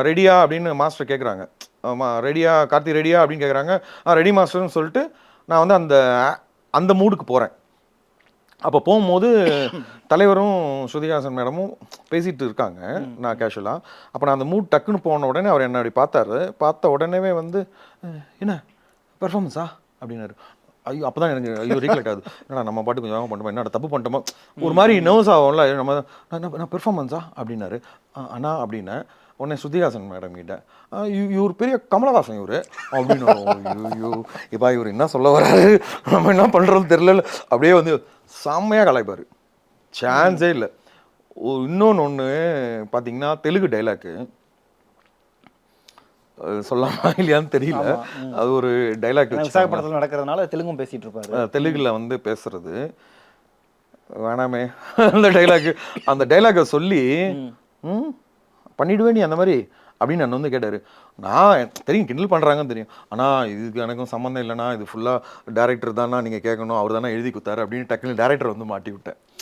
ரெடியா அப்படின்னு மாஸ்டர் கேட்குறாங்க. ரெடியா கார்த்தி ரெடியா அப்படின்னு கேட்குறாங்க. ரெடி மாஸ்டர்னு சொல்லிட்டு நான் வந்து அந்த அந்த மூடுக்கு போகிறேன். அப்போ போகும்போது தலைவரும் ஸ்ருதிஹாசன் மேடமும் பேசிகிட்டு இருக்காங்க. நான் கேஷுவலாக அப்போ நான் அந்த மூட் டக்குன்னு போன உடனே அவர் என்ன அப்படி பார்த்தாரு. பார்த்த உடனேவே வந்து என்ன பெர்ஃபார்மன்ஸா அப்படின்னாரு. ஐயோ அப்போ தான் எனக்கு ஐயோ ரீகலெக்ட் ஆகுது. என்னடா நம்ம பாட்டு கொஞ்சம் வேகமாக பண்ணிட்டோமா, என்னடா தப்பு பண்ணிட்டோமா, ஒரு மாதிரி நர்வஸ் ஆகும்ல நம்ம. நான் பெர்ஃபார்மன்ஸா அப்படின்னாரு. அண்ணா அப்படின்னேன். உடனே ஸ்ருதிஹாசன் மேடம் கிட்ட இவர் பெரிய கமலஹாசன் இவர் அப்படின்னு. ஐயோ இப்போ இவர் என்ன சொல்ல வர்றாரு, நம்ம என்ன பண்ணுறோன்னு தெரியல. அப்படியே வந்து செம்மையாக கலாய்ப்பார், சான்ஸே இல்லை. இன்னொன்று பார்த்தீங்கன்னா தெலுங்கு டைலாக்கு சொல்லலாமா இல்லையான்னு தெரியல. அது ஒரு டைலாக் விசாகப்பட்டினத்தில் நடக்கிறதுனால தெலுங்கும் பேசிட்டு இருப்பாரு. தெலுங்குல வந்து பேசுறது வேணாமே அந்த டைலாக்கை சொல்லி பண்ணிடுவே நீ அந்த மாதிரி அப்படின்னு நான் வந்து கேட்டார். நான் தெரியும் கிண்டல் பண்ணுறாங்கன்னு தெரியும், ஆனால் இதுக்கு எனக்கும் சம்மந்தம் இல்லைனா இது ஃபுல்லாக டேரக்டர் தானா நீங்கள் கேட்கணும், அவர் தானே எழுதி கொடுத்தாரு அப்படின்னு டக்குன்னு டேரக்டர் வந்து மாட்டி விட்டேன்.